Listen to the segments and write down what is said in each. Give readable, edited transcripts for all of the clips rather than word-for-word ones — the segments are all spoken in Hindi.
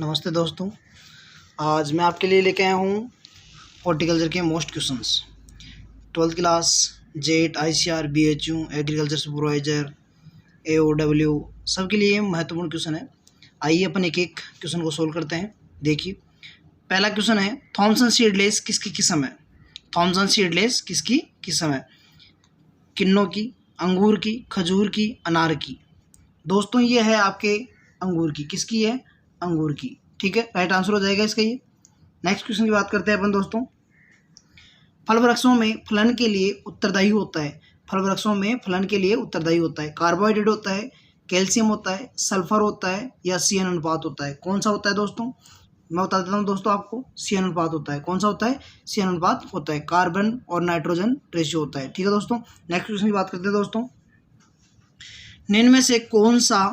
नमस्ते दोस्तों। आज मैं आपके लिए लेके आया हूँ हॉर्टिकल्चर के most questions. 12th class, jet, ICR, BHU, agriculture supervisor, AOW सबके लिए महत्वपूर्ण क्वेश्चन है। आइए अपन एक एक क्वेश्चन को सोल्व करते हैं। देखिए, पहला क्वेश्चन है, थॉमसन सीडलेस किसकी किस्म है? थॉमसन सीडलेस किसकी किस्म है? किन्नों की, अंगूर की, खजूर की, अनार की। दोस्तों ये है आपके अंगूर की। किसकी है? अंगूर की। ठीक है, राइट आंसर हो जाएगा इसका ये। नेक्स्ट क्वेश्चन की बात करते हैं अपन दोस्तों। फल वृक्षों में फलन के लिए उत्तरदायी होता है। फल वृक्षों में फलन के लिए उत्तरदायी होता है। कार्बोहाइड्रेट होता है, कैल्शियम होता है, सल्फर होता है या CN अनुपात होता है? कौन सा होता है दोस्तों? मैं बता देता हूँ दोस्तों आपको, CN अनुपात होता है। कौन सा होता है? CN अनुपात होता है। कार्बन और नाइट्रोजन रेशियो होता है। ठीक है दोस्तों, नेक्स्ट क्वेश्चन की बात करते हैं दोस्तों। निम्न में से कौन सा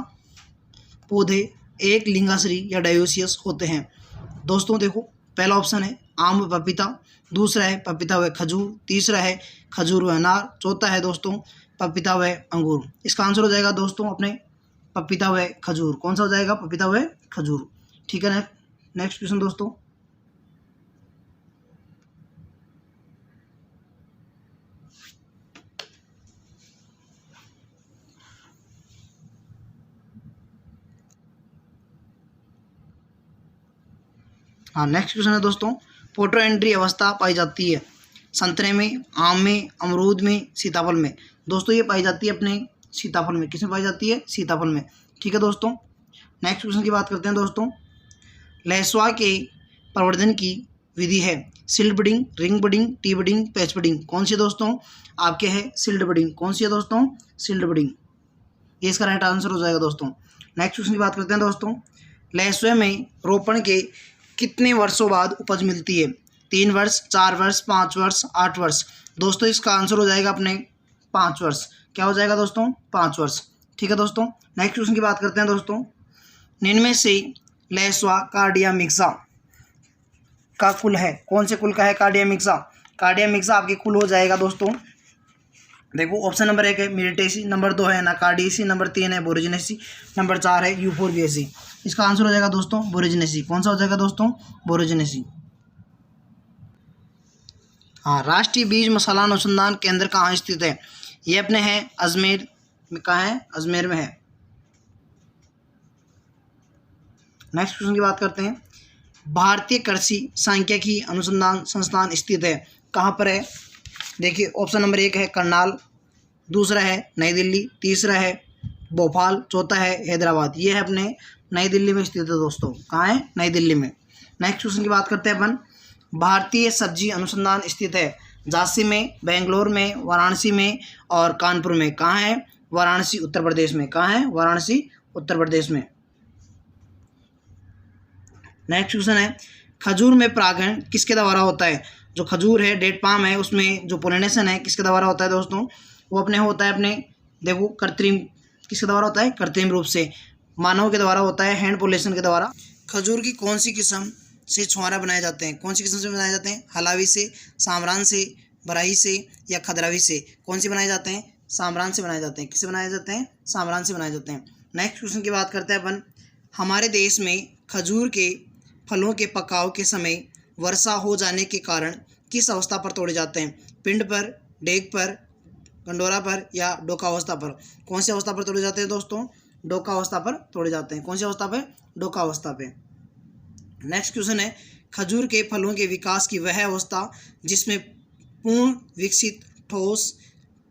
पौधे एक लिंगाश्री या डायोसियस होते हैं? दोस्तों देखो, पहला ऑप्शन है आम व पपीता, दूसरा है पपीता व खजूर, तीसरा है खजूर व अनार, चौथा है दोस्तों पपीता व अंगूर। इसका आंसर हो जाएगा दोस्तों अपने पपीता व खजूर। कौन सा हो जाएगा? पपीता व खजूर। ठीक है, नेक्स्ट क्वेश्चन दोस्तों। हाँ, नेक्स्ट क्वेश्चन है दोस्तों, पोटोएंट्री अवस्था पाई जाती है संतरे में, आम में, अमरूद में, सीताफल में। दोस्तों ये पाई जाती है अपने सीताफल में। किसमें पाई जाती है? सीताफल में। ठीक है दोस्तों, नेक्स्ट क्वेश्चन की बात करते हैं दोस्तों। लहसुआ के प्रवर्धन की विधि है shield budding, ring budding, T budding, patch budding. कौन सी दोस्तों आपके है? Shield budding. कौन सी है दोस्तों? Shield budding. ये इसका राइट आंसर हो जाएगा दोस्तों। नेक्स्ट क्वेश्चन की बात करते हैं दोस्तों। लहसुए में रोपण के कितने वर्षों बाद उपज मिलती है? 3 वर्ष, 4 वर्ष, 5 वर्ष, 8 वर्ष। दोस्तों इसका आंसर हो जाएगा अपने 5 वर्ष। क्या हो जाएगा दोस्तों? 5 वर्ष। ठीक है दोस्तों, नेक्स्ट क्वेश्चन की बात करते हैं दोस्तों। निम्न में से लहसुआ कार्डिया मिक्सा का कुल है? कौन से कुल का है कार्डिया मिक्सा? कार्डिया मिक्सा आपके कुल हो जाएगा दोस्तों। देखो, ऑप्शन नंबर 1 है मिरिटेसी, नंबर 2 है एनाकार्डियेसी, नंबर 3 है बोरोजिनेसी, नंबर 4 है यूफोर्बिएसी। इसका आंसर हो जाएगा दोस्तों बोरोजिनेसी। कौन सा हो जाएगा दोस्तों? बोरोजिनेसी। हाँ, राष्ट्रीय बीज मसाला अनुसंधान केंद्र कहाँ स्थित है? ये अपने हैं अजमेर में। कहाँ है? अजमेर में है। नेक्स्ट क्वेश्चन की बात करते हैं। भारतीय कृषि सांख्यिकी अनुसंधान संस्थान स्थित है कहाँ पर है? देखिए, ऑप्शन नंबर 1 है करनाल, दूसरा है नई दिल्ली, तीसरा है भोपाल, चौथा है हैदराबाद। ये है अपने नई दिल्ली में स्थित है दोस्तों। कहाँ है? नई दिल्ली में। नेक्स्ट क्वेश्चन की बात करते हैं अपन। भारतीय सब्जी अनुसंधान स्थित है झांसी में, बेंगलोर में, वाराणसी में और कानपुर में। कहाँ है? वाराणसी, उत्तर प्रदेश में। कहाँ है? वाराणसी, उत्तर प्रदेश में। नेक्स्ट क्वेश्चन है, खजूर में परागण किसके द्वारा होता है? जो खजूर है, डेट पाम है, उसमें जो पोलिनेशन है किसके द्वारा होता है दोस्तों? वो अपने होता है अपने, देखो, कृत्रिम। किसके द्वारा होता है? कृत्रिम रूप से। मानव के द्वारा होता है, हैंड पोलिनेशन के द्वारा। खजूर की कौन सी किस्म से छुहारा बनाए जाते हैं? कौन सी किस्म से बनाए जाते हैं? हलावी से, सामरान से, बराही से या खदरावी से? कौन सी बनाए जाते हैं? सामरान से बनाए जाते हैं। किससे बनाए जाते हैं? सामरान से बनाए जाते हैं। नेक्स्ट क्वेश्चन की बात करते हैं अपन। हमारे देश में खजूर के फलों के पकाव के समय वर्षा हो जाने के कारण किस अवस्था पर तोड़े जाते हैं? पिंड पर, डेग पर, गंडोरा पर या डोका अवस्था पर? कौन सी अवस्था पर तोड़े जाते हैं दोस्तों? डोका अवस्था पर तोड़े जाते हैं। कौन सी अवस्था पर? डोका अवस्था पे। नेक्स्ट क्वेश्चन है, खजूर के फलों के विकास की वह अवस्था जिसमें पूर्ण विकसित ठोस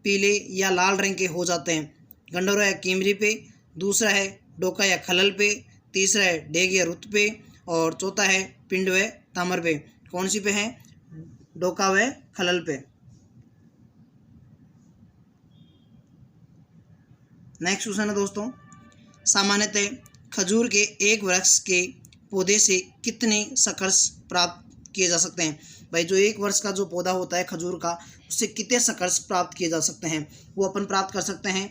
पीले या लाल रंग के हो जाते हैं? गंडोरा या कीमरी पे, दूसरा है डोका या खलल पे, तीसरा है डेग या रुत पे और चौथा है पिंड व तामर पे। कौन सी पे है? डोका व खलल पे। नेक्स्ट क्वेश्चन है दोस्तों, सामान्यतः खजूर के एक वृक्ष के पौधे से कितने शकर्स प्राप्त किए जा सकते हैं? भाई, जो एक वर्ष का जो पौधा होता है खजूर का, उससे कितने शकर्स प्राप्त किए जा सकते हैं? वो अपन प्राप्त कर सकते हैं।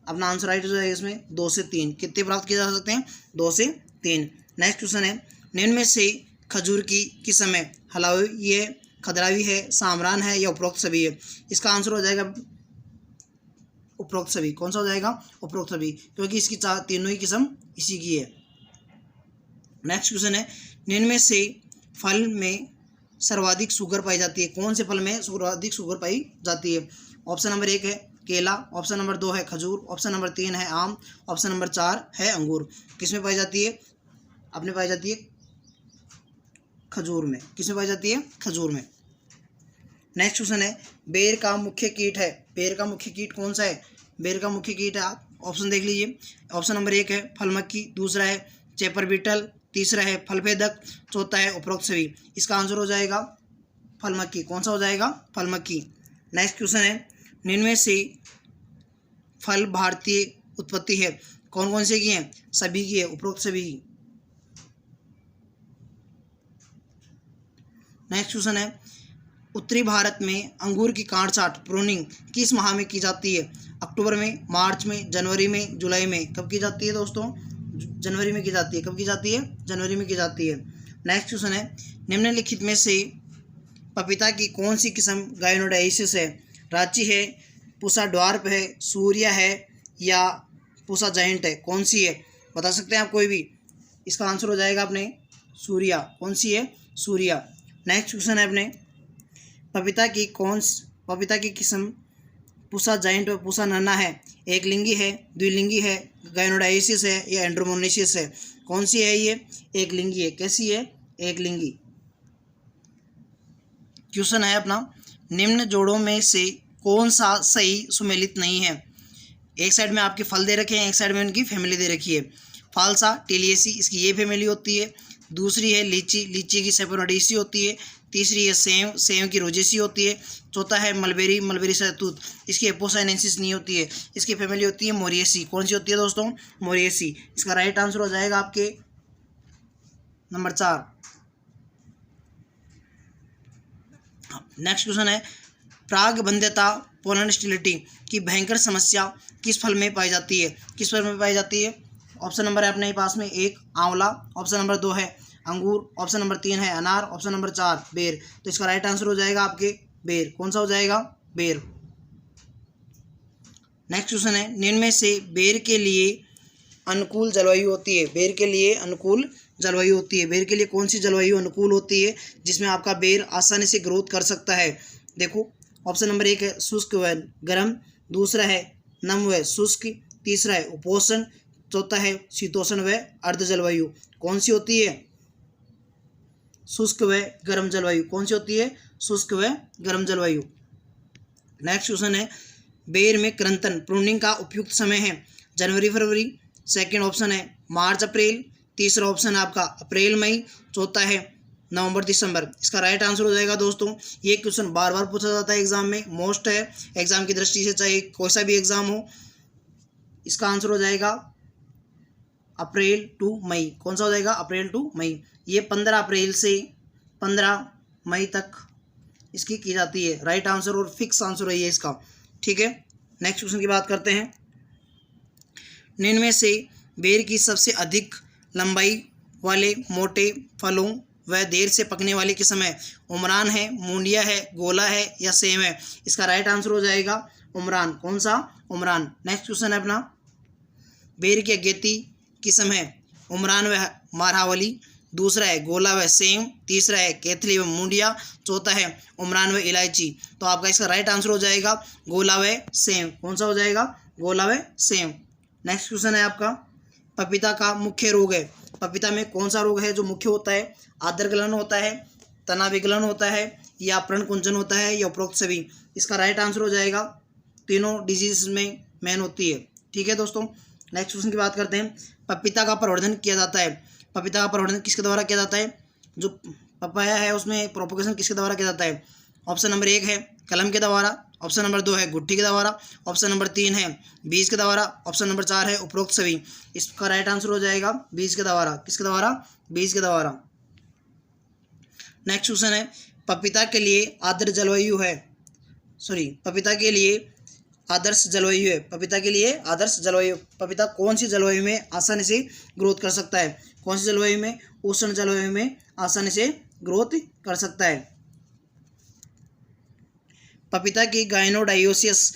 अपना आंसर राइट हो जाएगा इसमें 2 से 3। कितने प्राप्त किए जा सकते हैं? 2 से 3। नेक्स्ट क्वेश्चन है, निम्न में से खजूर की किस्म है? हलावी है, खदरावी है, सामरान है या उपरोक्त सभी है? इसका आंसर हो जाएगा उपरोक्त सभी। कौन सा हो जाएगा? उपरोक्त सभी, क्योंकि इसकी तीनों ही किस्म इसी की है। नेक्स्ट क्वेश्चन है, निम्न में से फल में सर्वाधिक शुगर पाई जाती है? कौन से फल में सर्वाधिक शुगर पाई जाती है? ऑप्शन नंबर 1 है केला, ऑप्शन नंबर 2 है खजूर, ऑप्शन नंबर 3 है आम, ऑप्शन नंबर 4 है अंगूर। किसमें पाई जाती है? अपने पाई जाती है खजूर में। किसमें पाई जाती है? खजूर में। नेक्स्ट क्वेश्चन है, बेर का मुख्य कीट है? बेर का मुख्य कीट कौन सा है? बेर का मुख्य कीट है, आप ऑप्शन देख लीजिए। ऑप्शन नंबर 1 है फल मक्खी, दूसरा है चेपर बीटल, तीसरा है फलभेदक, चौथा है उपरोक्त सभी। इसका आंसर हो जाएगा फल मक्खी। कौन सा हो जाएगा? फल मक्खी। नेक्स्ट क्वेश्चन है, निम्न में से फल भारतीय उत्पत्ति है? कौन कौन से की है? सभी की है, उपरोक्त सभी की। नेक्स्ट क्वेश्चन है, उत्तरी भारत में अंगूर की काट-छांट प्रूनिंग किस माह में की जाती है? अक्टूबर में, मार्च में, जनवरी में, जुलाई में? कब की जाती है दोस्तों? जनवरी में की जाती है। कब की जाती है? जनवरी में की जाती है। नेक्स्ट क्वेश्चन है, निम्नलिखित में से पपीता की कौन सी किस्म गायनोडाइसिस है? रांची है, पूसा ड्वार्फ है, सूर्या है या पूसा जाइंट है? कौन सी है? बता सकते हैं आप कोई भी। इसका आंसर हो जाएगा अपने सूर्या। कौन सी है? सूर्या। नेक्स्ट क्वेश्चन है अपने, पपीता की किस्म पूसा जाइंट और पूसा नन्ना है? एक लिंगी है, द्विलिंगी है, गायनोडाइसिस है या एंड्रोमोनेसिस है? कौन सी है ये? एक लिंगी है। कैसी है? एक लिंगी। क्वेश्चन है अपना, निम्न जोड़ों में से कौन सा सही सुमेलित नहीं है? एक साइड में आपके फल दे रखे हैं, एक साइड में उनकी फैमिली दे रखी है। फालसा टिलियेसी, इसकी ये फैमिली होती है। दूसरी है लीची, लीची की सेपोनाडेसी होती है। तीसरी है सेव, सेव की रोजेसी होती है। चौथा है मलबेरी, मलबेरी शहतूत, इसकी एपोसाइनेंसिस नहीं होती है। इसकी फैमिली होती है मोरिएसी। कौन सी होती है दोस्तों? मोरिएसी। इसका राइट आंसर हो जाएगा आपके नंबर 4। नेक्स्ट क्वेश्चन है, प्रागबंध्यता पोलनस्टिलिटी की भयंकर समस्या किस फल में पाई जाती है? किस फल में पाई जाती है? ऑप्शन नंबर है अपने पास में 1 आंवला, ऑप्शन नंबर 2 है अंगूर, ऑप्शन नंबर 3 है अनार, ऑप्शन नंबर 4 बेर। तो इसका राइट आंसर हो जाएगा आपके बेर। कौन सा हो जाएगा? बेर। नेक्स्ट क्वेश्चन है, निम्न में से बेर के लिए अनुकूल जलवायु होती है? बेर के लिए अनुकूल जलवायु होती है। बेर के लिए कौन सी जलवायु अनुकूल होती है जिसमें आपका बेर आसानी से ग्रोथ कर सकता है? देखो, ऑप्शन नंबर 1 है शुष्क व गर्म, दूसरा है नम व शुष्क, तीसरा है उपोष्ण, चौथा है शीतोष्ण व अर्ध जलवायु। कौन सी होती है? शुष्क व गर्म जलवायु। कौन सी होती है? शुष्क व गर्म जलवायु। नेक्स्ट क्वेश्चन है, बेर में कृंतन प्रूनिंग का उपयुक्त समय है? जनवरी फरवरी, सेकंड ऑप्शन है मार्च अप्रैल, तीसरा ऑप्शन है आपका अप्रैल मई, चौथा है नवंबर दिसंबर। इसका राइट आंसर हो जाएगा दोस्तों, ये क्वेश्चन बार बार पूछा जाता है एग्जाम में, मोस्ट है एग्जाम की दृष्टि से, चाहे कोई सा भी एग्जाम हो। इसका आंसर हो जाएगा अप्रैल टू मई। कौन सा हो जाएगा? अप्रैल टू मई। ये 15 अप्रैल से 15 मई तक इसकी की जाती है। राइट आंसर और फिक्स आंसर है ये इसका। ठीक है, नेक्स्ट क्वेश्चन की बात करते हैं। निम्न में से बेर की सबसे अधिक लंबाई वाले मोटे फलों वह देर से पकने वाली किस्म है? उमरान है, मूंडिया है, गोला है या सेम है? इसका राइट आंसर हो जाएगा उमरान। कौन सा? उमरान। नेक्स्ट क्वेश्चन है अपना, बेर की अगेती किस्म है? उमरान व मारहावली, दूसरा है गोला व सेम, तीसरा है कैथली व मूंडिया, चौथा है उमरान व इलायची। तो आपका इसका राइट आंसर हो जाएगा गोला व सेम। कौन सा हो जाएगा? गोला व सेम। नेक्स्ट क्वेश्चन है आपका, पपीता का मुख्य रोग है? पपीता में कौन सा रोग है जो मुख्य होता है? आद्र गलन होता है, तना विगलन होता है या प्रणकुंचन होता है या उपरोक्त सभी? इसका राइट आंसर हो जाएगा तीनों डिजीज में मेन होती है। ठीक है दोस्तों, नेक्स्ट क्वेश्चन की बात करते हैं। पपीता का प्रवर्धन किया जाता है? पपीता का प्रवर्धन किसके द्वारा किया जाता है? जो पपाया है उसमें प्रोपोगेशन किसके द्वारा किया जाता है? ऑप्शन नंबर 1 है कलम के द्वारा, ऑप्शन नंबर 2 है गुट्ठी के द्वारा, ऑप्शन नंबर 3 है बीज के द्वारा, ऑप्शन नंबर 4 है उपरोक्त सभी। इसका राइट आंसर हो जाएगा बीज के द्वारा। किसके द्वारा? बीज के द्वारा। नेक्स्ट क्वेश्चन है, पपीता के लिए आदर्श जलवायु है? पपीता के लिए आदर्श जलवायु है। पपीता के लिए आदर्श जलवायु। पपीता कौन सी जलवायु में आसानी से ग्रोथ कर सकता है? कौन सी जलवायु में? उष्ण जलवायु में आसानी से ग्रोथ कर सकता है। पपीता की गायनोडायोसिस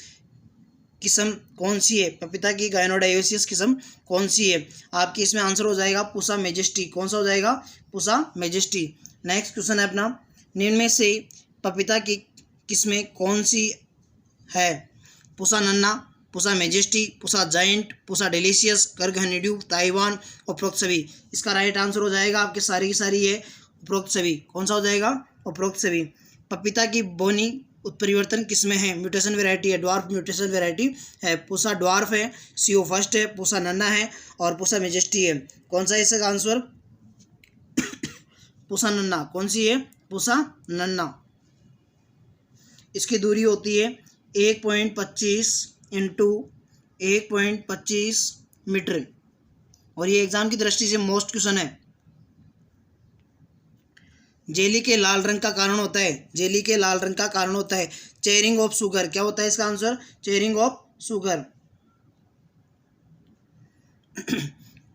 किस्म कौन सी है, पपीता की गायनोडायोसियस किस्म कौन सी है। आपकी इसमें आंसर हो जाएगा पुसा मेजेस्टी। कौन सा हो जाएगा, पुसा मेजेस्टी। नेक्स्ट क्वेश्चन है अपना, निम्न में से पपीता की किस्में कौन सी है, Pusa Nanha, Pusa majesty, Pusa giant, Pusa delicious, Coorg honeydew, Taiwan, उपरोक्त सभी। इसका राइट आंसर हो जाएगा आपके सारी की सारी है उपरोक्त सभी। कौन सा हो जाएगा, उपरोक्त सभी। पपीता की बोनी उत्परिवर्तन किसमें है, म्यूटेशन वेराइटी है, ड्वार्फ म्यूटेशन वेराइटी है। पूसा ड्वार्फ है, सीओ फर्स्ट है, पूसा नन्ना है और पूसा मेजेस्टी है। कौन सा है इसका आंसर, पूसा नन्ना। कौन सी है, पूसा नन्ना। इसकी दूरी होती है 1.25 इंटू 1.25 मीटर और ये एग्जाम की दृष्टि से मोस्ट क्वेश्चन है। जेली के लाल रंग का कारण होता है, जेली के लाल रंग का कारण होता है चेयरिंग ऑफ शुगर। क्या होता है इसका आंसर, चेयरिंग ऑफ शुगर।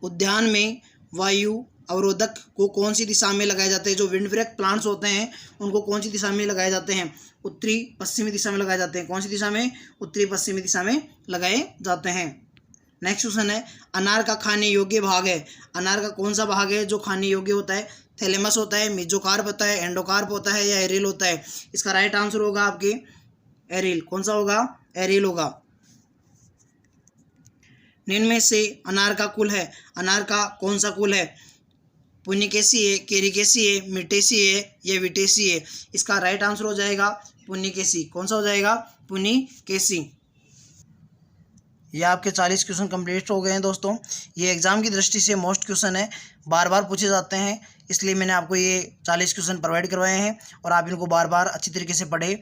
उद्यान में वायु अवरोधक को कौन सी दिशा में लगाए जाते हैं, जो विंडब्रेक प्लांट्स होते हैं उनको कौन सी दिशा में लगाए जाते हैं, उत्तरी पश्चिमी दिशा में लगाए जाते हैं। कौन सी दिशा में, उत्तरी पश्चिमी दिशा में लगाए जाते हैं। नेक्स्ट क्वेश्चन है, अनार का खाने योग्य भाग है, अनार का कौन सा भाग है जो खाने योग्य होता है, थैलेमस होता है, मेसोकार्प होता है, एंडोकार्प होता है या एरिल होता है। इसका राइट आंसर होगा आपके एरिल। कौन सा होगा, एरिल होगा। निम्न में से अनार का कुल है, अनार का कौन सा कुल है, पुनिकेसी है, केरिकेसी है, मिटेसी है या विटेसी है। इसका राइट आंसर हो जाएगा पुनिकेसी। कौन सा हो जाएगा, पुनिकेसी। ये आपके 40 क्वेश्चन कंप्लीट हो गए हैं दोस्तों। ये एग्जाम की दृष्टि से मोस्ट क्वेश्चन है, बार बार पूछे जाते हैं, इसलिए मैंने आपको ये 40 क्वेश्चन प्रोवाइड करवाए हैं और आप इनको बार बार अच्छी तरीके से पढ़े।